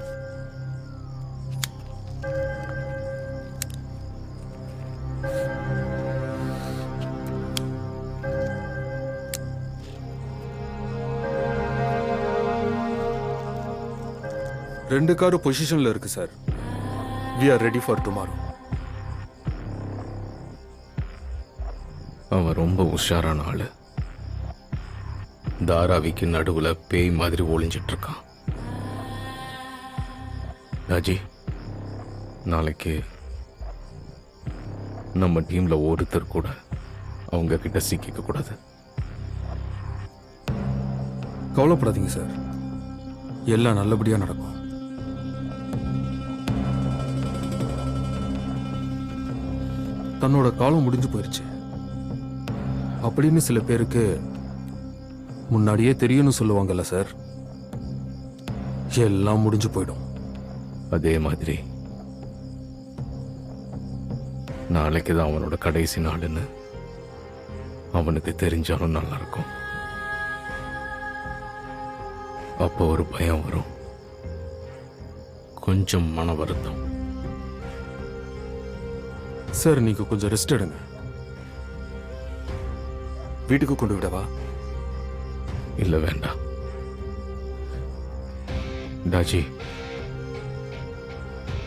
ரெண்டு காரும் பொசிஷன்ல இருக்கு sir. we are ready for tomorrow. அவன் ரொம்ப உஷாரான ஆளு. தாராவிக்கு நடுவுல பேய் மாதிரி ஒளிஞ்சிட்டு இருக்கான். ராஜி, நாளைக்கு நம்ம டீம்ல ஒருத்தர் கூட அவங்க கிட்ட சிக்கிக்க கூடாது. கவலைப்படாதீங்க சார், எல்லாம் நல்லபடியா நடக்கும். தன்னோட காலம் முடிஞ்சு போயிருச்சு அப்படின்னு சில பேருக்கு முன்னாடியே தெரியும்னு சொல்லுவாங்கல்ல சார், எல்லாம் முடிஞ்சு போயிடும். அதே மாதிரி நாளைக்கு தான் அவனோட கடைசி நாளுன்னு அவனுக்கு தெரிஞ்சாலும் நல்லா இருக்கும். அப்போ ஒரு பயம் வரும், கொஞ்சம் மன வருத்தம். சார், நீங்க கொஞ்சம் ரெஸ்ட் எடுங்க. வீட்டுக்கு கொண்டு விடவா? இல்ல, வேண்டாம். டாஜி,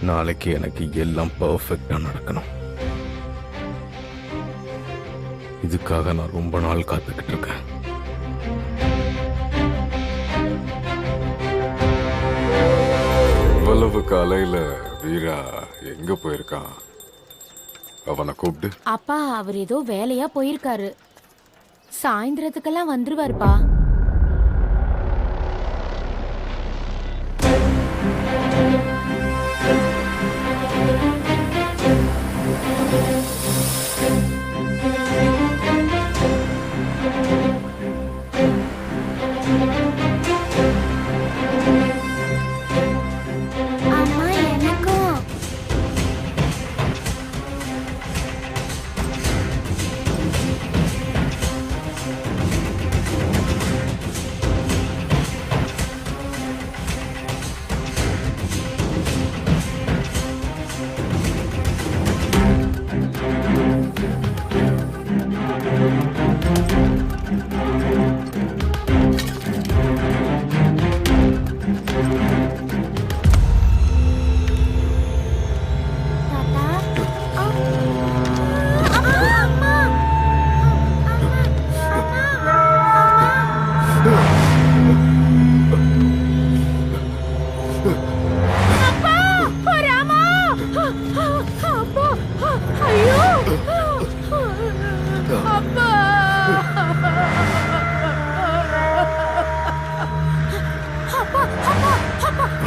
நாளைக்கு எனக்கு எல்லாம் பர்ஃபெக்டா நடக்கணும். இதுக்காக நான் ரொம்ப நாள் காத்துக்கிட்டு இருக்கேன். இவ்வளவு காலையில வீரா எங்க போயிருக்கான்? அவனை கூப்பிட்டு. அப்பா, அவர் ஏதோ வேலையா போயிருக்காரு. சாயந்தரத்துக்கெல்லாம் வந்துருவாருப்பா.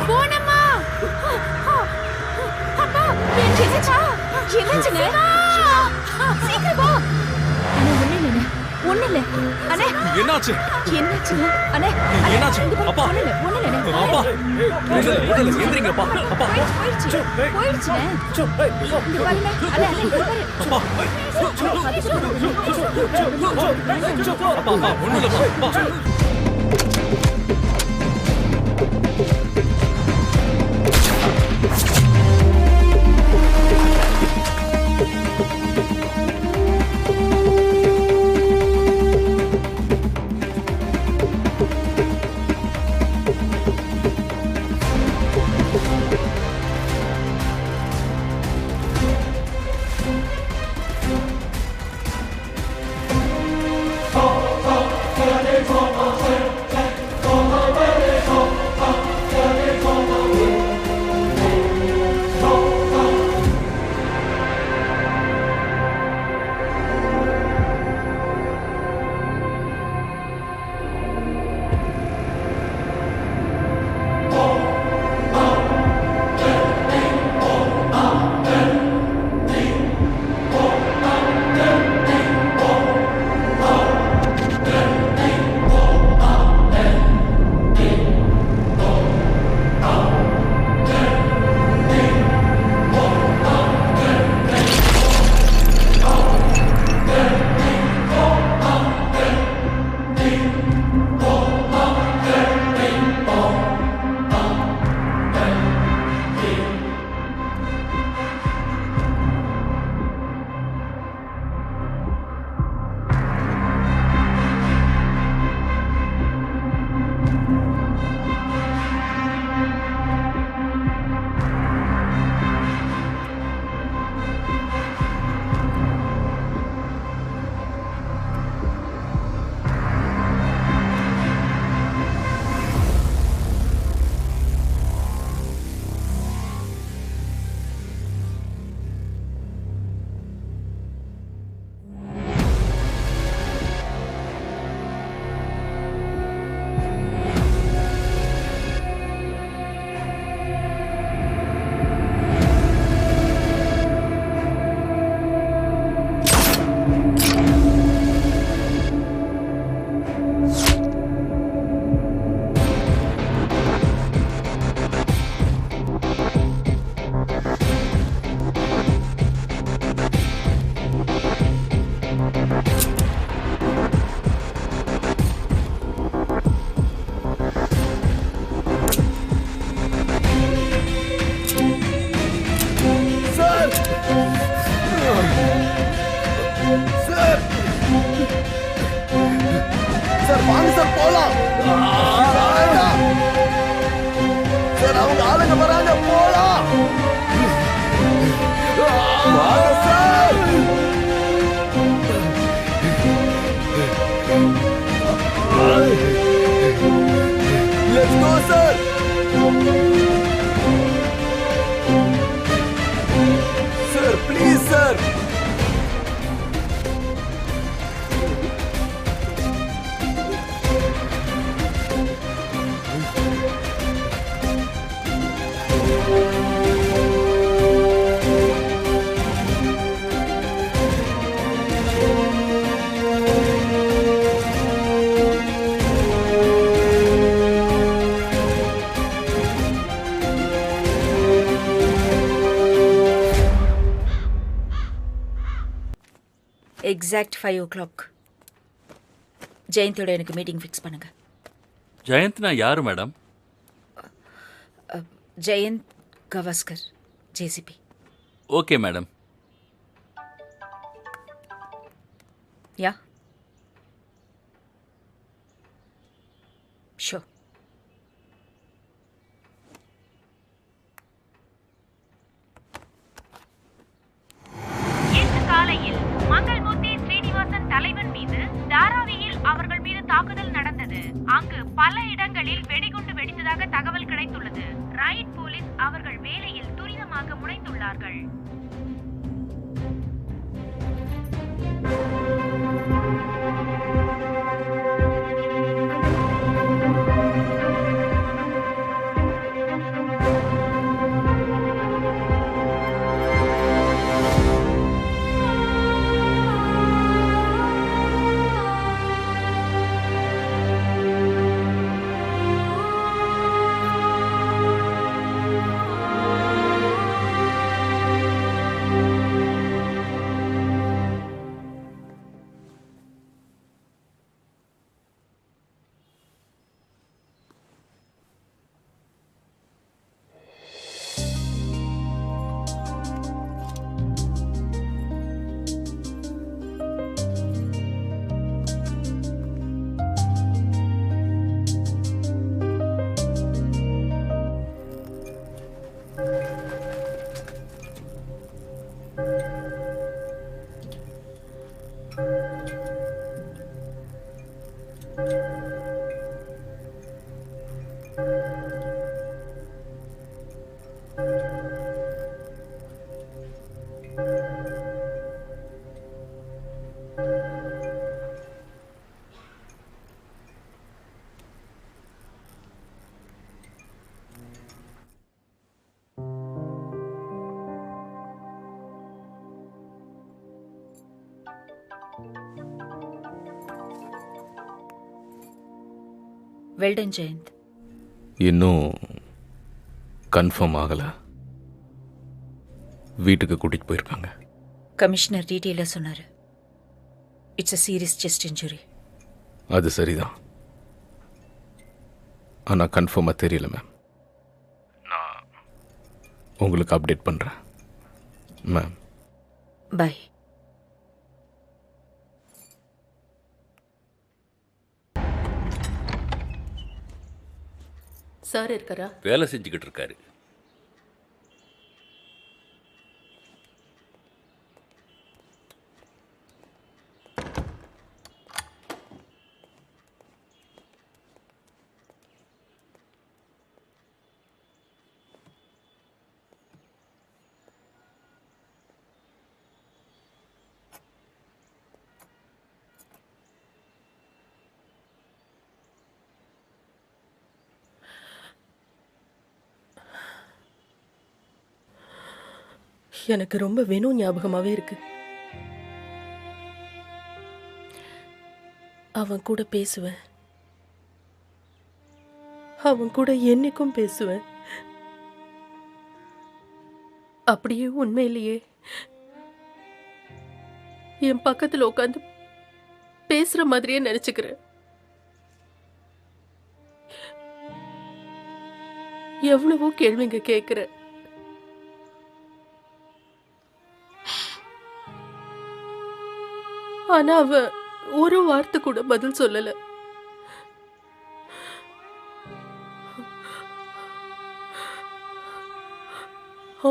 போனம்மா. அப்பா, என்னாச்சுப்பா? என்னாச்சுங்க? சீக்கிரம் வா. ஒண்ணு இல்ல அண்ணே. என்னாச்சு? என்னாச்சுங்க அண்ணே? என்னாச்சு? அப்பா. ஒண்ணு இல்ல அப்பா. முதல்ல எந்திரிங்கப்பா. அப்பா. போயிடுச்சுண்ணே. இங்க பாருங்க. அண்ணே இங்க பாரு. அப்பா. அப்பா ஒண்ணு இல்லப்பா. அப்பா. வாங்க சார் போலாம். சார் அவங்க ஆளுங்க வராங்க, போலாம். வாங்க sir. Let's go sir. Sir please sir. Exact 5 o'clock ஜெயந்தோட எனக்கு மீட்டிங் ஃபிக்ஸ் பண்ணுங்க. ஜெயந்த்னா யாரு madam? Jayant Gavaskar, JCB. Okay madam. Yeah show. இன்று காலையில் மங்கள்மூர்த்தி ஸ்ரீனிவாசன் தலைவன் மீது தாராவியில் அவர்கள் மீது தாக்குதல் நடந்தது. அங்கு பல இடங்களில் வெடிகுண்டு வெடித்ததாக தகவல் கிடைத்துள்ளது. ரைட் போலீஸ் அவர்கள் வேலையில் துரிதமாக முனைந்துள்ளார்கள். வெல்டன் ஜெயந்த். இன்னும் கன்ஃபார்ம் ஆகலை. வீட்டுக்கு கூட்டிகிட்டு போயிருக்காங்க. கமிஷனர் டீட்டெயிலாக சொன்னார். It's a serious chest injury. அது சரிதான், ஆனால் கன்ஃபார்மாக தெரியல மேம். நான் உங்களுக்கு அப்டேட் பண்ணுறேன் மேம். பை. சார் இருக்காரா? வேலை செஞ்சுக்கிட்டு இருக்காரு. எனக்கு ரொம்ப வேணு ஞாபகமாவே இருக்கு. அவன் கூட பேசுவேன், அவன் கூட என்னைக்கும் பேசுவேன். அப்படியே உண்மையிலேயே என் பக்கத்துல உட்காந்து பேசுற மாதிரியே நினைச்சுக்கிறேன். எவ்வளவோ கேள்விங்க கேட்கிறேன். ஆனா அவ ஒரு வார்த்தை கூட பதில் சொல்லல.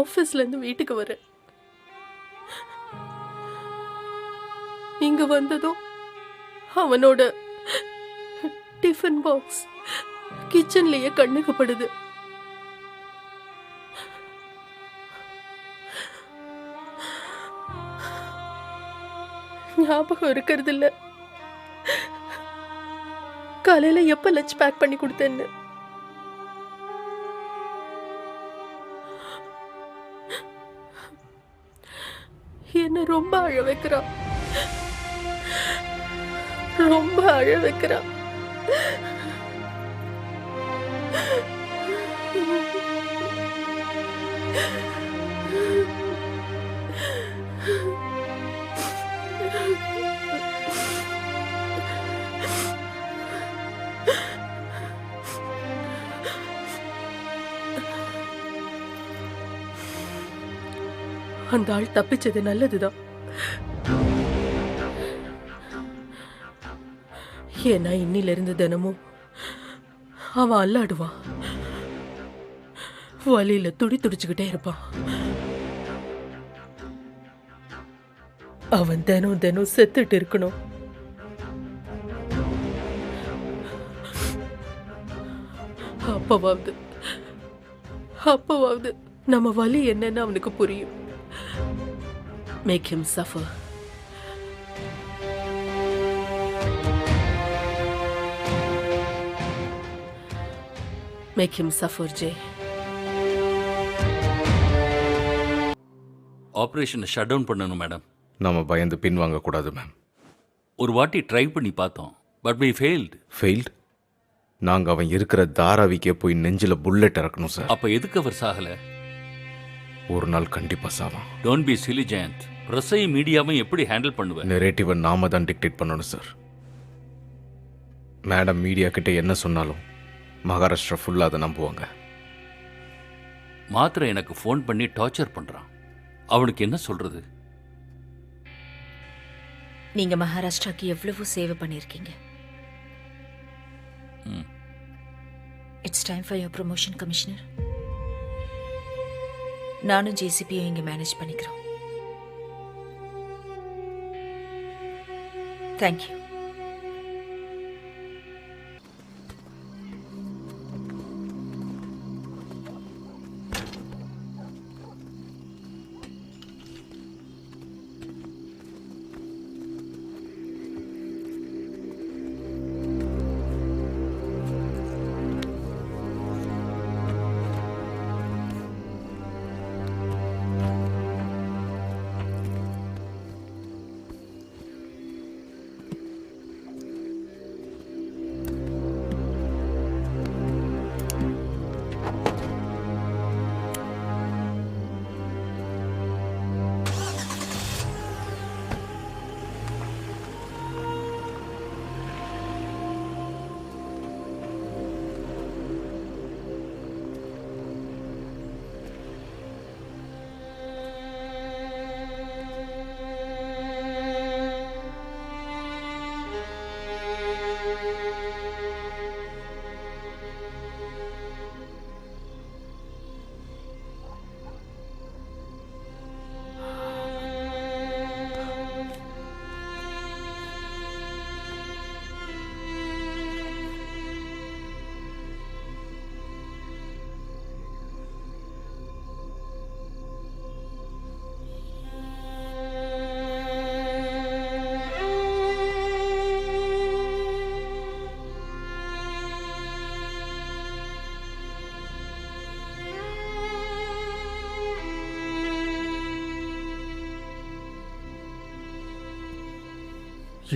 ஆபீஸ்ல இருந்து வீட்டுக்கு வர இங்க வந்ததும் அவனோட டிஃபன் பாக்ஸ் கிச்சன்லயே கண்ணுக்கு படுது. ஞாபகம் இருக்கிறது இல்ல காலையில எப்ப லஞ்ச் பேக் பண்ணி கொடுத்தேன்னு. என்ன ரொம்ப அழ வைக்கிறான், ரொம்ப அழ வைக்கிறான். அந்த ஆள் தப்பிச்சது நல்லதுதான். ஏன்னா இன்னில இருந்து தினமும் அவன் அல்லாடுவான், வலியில துடிச்சுக்கிட்டே இருப்பான். அவன் தினம் தினம் செத்துட்டு இருக்கணும். அப்பவாவது நம்ம வலி என்னன்னு அவனுக்கு புரியும். Make him suffer. Make him suffer, Jay. ஆபரேஷனை ஷட் டவுன் பண்ணணும் மேடம். நாம பயந்து பின்வாங்க கூடாது மேம். ஒரு வாட்டி ட்ரை பண்ணி பார்த்தோம், பட் we failed. ஃபெயில்ட்? நாங்க அவன் இருக்கிற தாராவிக்கே போய் நெஞ்சில புல்லட் இறக்கணும் சார். அப்ப எதுக்கு அவர் சாகல? ஒரு நாள் கண்டிப்பா சாவான். Don't be silly Jayant. பிரஸையும் மீடியாவையும் எப்படி ஹேண்டில் பண்ணுவேன்? நெரேட்டிவை நாம தான் டிக்டேட் பண்ணணும் சார். மேடம் மீடியா கிட்ட என்ன சொன்னாலும் மகாராஷ்டிரா ஃபுல்லா அதை நம்புவாங்க. மாத்திரை எனக்கு ஃபோன் பண்ணி டார்ச்சர் பண்றான். அவனுக்கு என்ன சொல்றது? நீங்க மகாராஷ்டிராக்கு எவ்வளவு சேவை பண்ணியிருக்கீங்க. It's time for your promotion commissioner. நானும் ஜேசிபியும் இங்க மேனேஜ் பண்ணிக்கிறோம். தேங்க்யூ.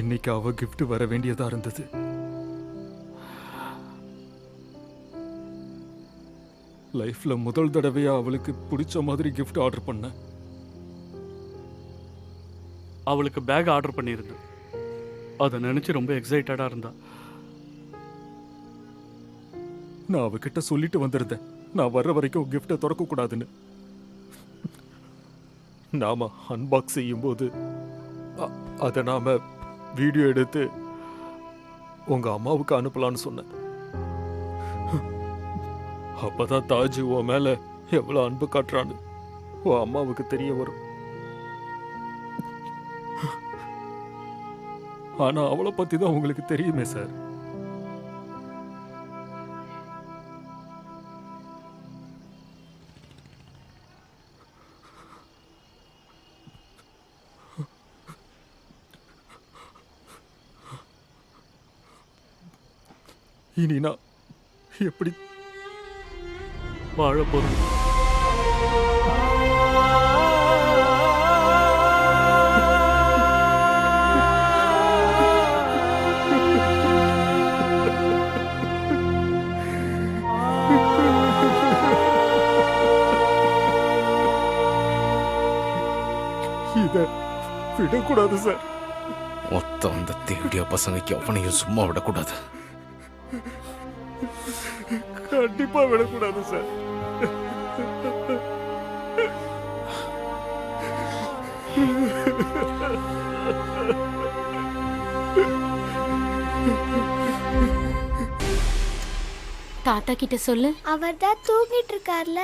இன்னைக்கு அவ gift வர வேண்டியதா இருந்தது. லைஃப்ல முதல் தடவையா அவளுக்கு பிடிச்ச மாதிரி gift ஆர்டர் பண்ணேன். அவளுக்கு பேக் ஆர்டர் பண்ணியிருந்தேன். அதை நினைச்சு ரொம்ப எக்ஸைட்டடா இருந்தா. நான் அவகிட்ட சொல்லிட்டு வந்திருந்தேன், நான் வர்ற வரைக்கும் கிஃப்டை திறக்க கூடாதுன்னு. நாம அன்பாக்ஸ் செய்யும்போது அதை நாம வீடியோ எடுத்து உங்க அம்மாவுக்கு அனுப்பலான்னு சொன்னேன். அப்பதான் தாஜ் உன் மேல எவ்வளவு அன்பு காட்டுறான்னு உன் அம்மாவுக்கு தெரிய வரும். ஆனா அவளை பத்தி தான் உங்களுக்கு தெரியுமே சார். இனி நான் எப்படி வாழ போறேன்? இதை விடக்கூடாது சார். மொத்தம் அந்த தேடிய பசங்களுக்கு அவனையும் சும்மா விடக்கூடாது. கண்டிப்பா விடக்கூடாது சார். தாத்தா கிட்ட சொல்லு. அவர் தான் தூங்கிட்டு இருக்கார்ல.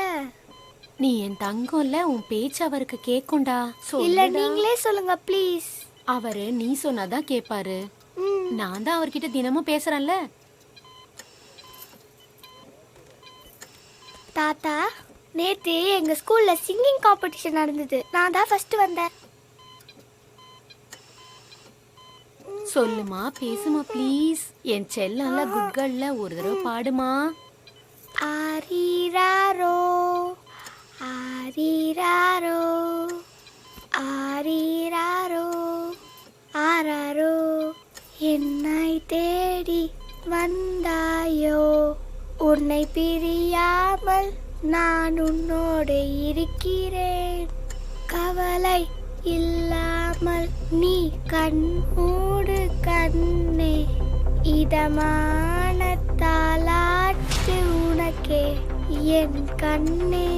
நீ என் தங்கம்ல, உன் பேச்சு அவருக்கு கேக்கும்டா. இல்ல நீங்களே சொல்லுங்க ப்ளீஸ். அவரு நீ சொன்னாதான் கேட்பாரு. நான் தான் அவர்கிட்ட தினமும் பேசுறேன்ல. தாத்தா, நேத்து எங்க ஸ்கூல்ல சிங்கிங் காம்படிஷன் நடந்தது. நான் தான் ஃபர்ஸ்ட் வந்தேன். சொல்லுமா, பேசுமா ப்ளீஸ். என் செல்லம்ல குட்கள்ல ஒரு தடவை பாடுமா. ஆரிராரோ ஆரிராரோ ஆரிராரோ ஆராரோ என்னை தேடி வந்தாயோ, உன்னை பிரியாமல் நான் உன்னோடு இருக்கிறேன், கவலை இல்லாமல் நீ கண்மூடு கண்ணே, இதமான தாலாட்டு உனக்கே என் கண்ணே.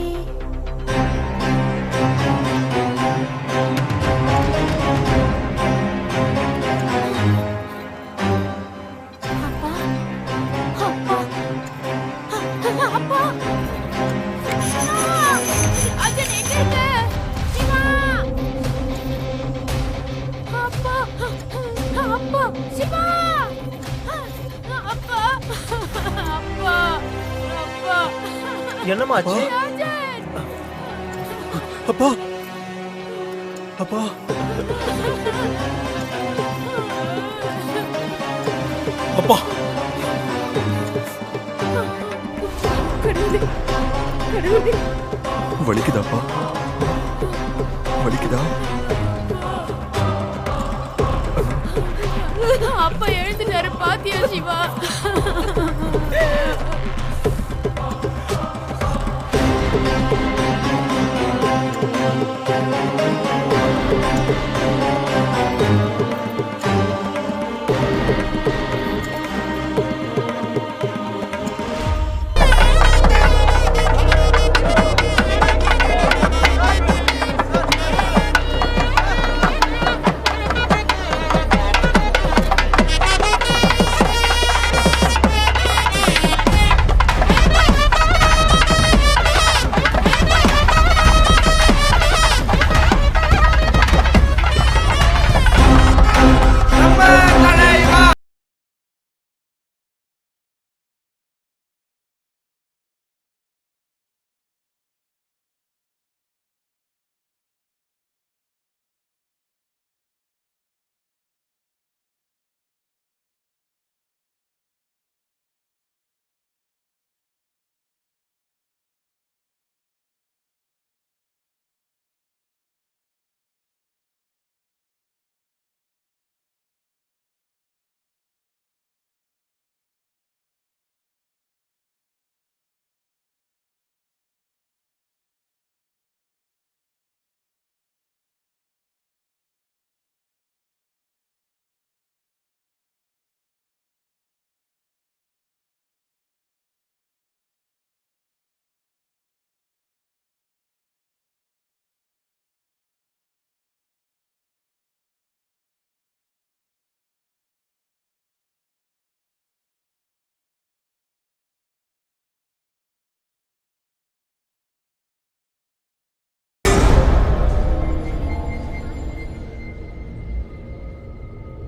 என்னமாச்சு? அப்பா அப்பா அப்பா வலிக்குதாப்பா? வலிக்குதா? அப்பா எழுந்துட்டாரு, பாத்தியா சிவா?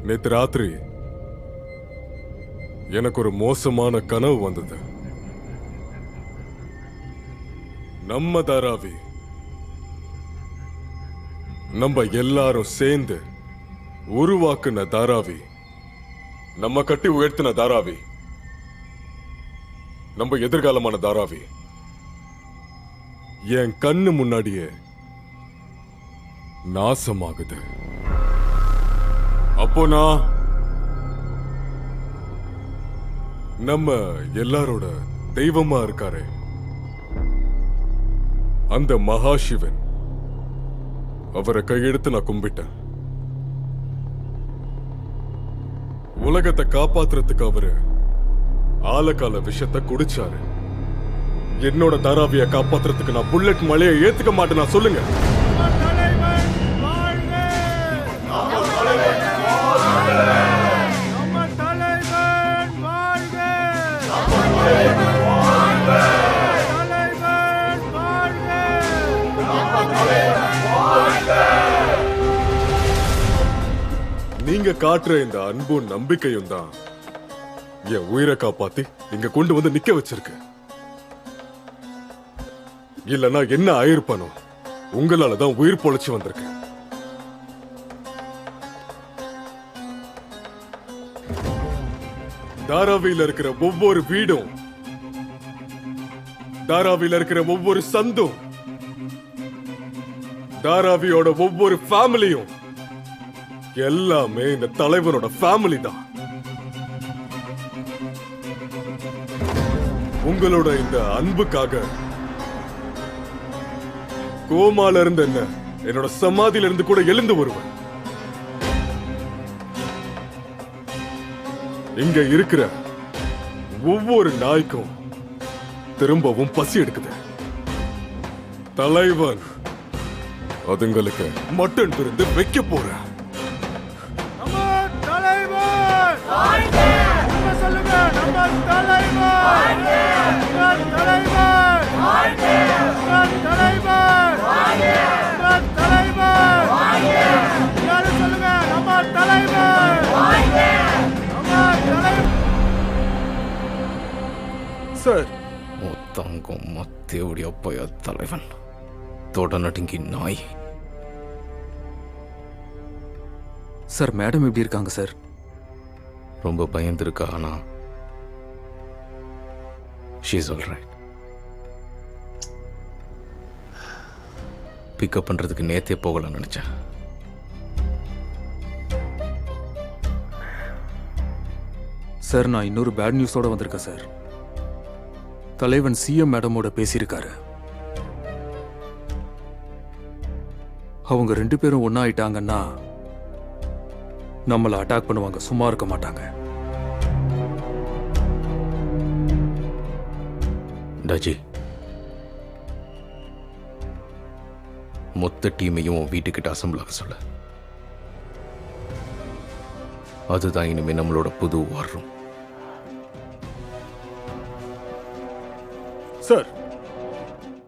நேத்து ராத்திரி எனக்கு ஒரு மோசமான கனவு வந்தது. நம்ம தாராவி, நம்ம எல்லாரும் சேர்ந்து உருவாக்குன தாராவி, நம்ம கட்டி உயர்த்தின தாராவி, நம்ம எதிர்காலமான தாராவி என் கண்ணு முன்னாடியே நாசமாகுது. அப்போ நான் நம்ம எல்லாரோட தெய்வமா இருக்காரே அந்த மகாசிவன், அவரை கையெடுத்து நான் கும்பிட்டேன். உலகத்தை காப்பாத்துறதுக்கு அவரு ஆலகால விஷத்தை குடிச்சாரு. என்னோட தாராவிய காப்பாத்துறதுக்கு நான் புல்லட் மலையை ஏத்துக்க மாட்டேன். சொல்லுங்க. நீங்க காட்டுற இந்த அன்பும் நம்பிக்கையும் தான் என் உயிரை காப்பாத்தி இங்க கொண்டு வந்து நிக்க வச்சிருக்கு. இல்லனா என்ன ஆயிருப்பானோ, உங்களாலதான் உயிர் பொழைச்சு வந்திருக்கு. தாராவியில இருக்கிற ஒவ்வொரு வீடும், தாராவியில இருக்கிற ஒவ்வொரு சந்தும், தாராவியோட ஒவ்வொரு ஃபேமிலியும் எல்லாமே இந்த தலைவனோட ஃபேமிலி தான். உங்களோட இந்த அன்புக்காக கோமால இருந்து என்ன, என்னோட சமாதியில இருந்து கூட எழுந்து வருவேன். இங்க இருக்கிற ஒவ்வொரு நாய்க்கும் திரும்பவும் பசி எடுக்குது. தலைவன் அதுங்களுக்கு மட்டன் விருந்து வைக்க போறேன். சார், மொத்தங்கும் மத்தேவுடைய அப்பைய தலைவன் தொட நடுங்கி நாய். சார், மேடம் எப்படி இருக்காங்க சார்? ரொம்ப பயந்துருக்கா, ஆனா ஷீஸ் ஆல் ரைட். பிக்கப் பண்றதுக்கு நேத்தே போகலாம்னு நினைச்சேன். சார், நான் இன்னொரு பேட் நியூஸோட வந்திருக்கேன் சார். தலைவன் சிஎம் மேடமோட பேசியிருக்காரு. அவங்க 2 பேரும் ஒன்னா ஆயிட்டாங்கன்னா நம்மளை அட்டாக் பண்ணுவாங்க, சும்மா இருக்க மாட்டாங்க. டாஜி, மொத்த டீமையும் வீட்டுக்கிட்ட அசம்பிள் ஆக சொல்ல. அதுதான் இனிமே நம்மளோட புது வார் ரூம். சார்,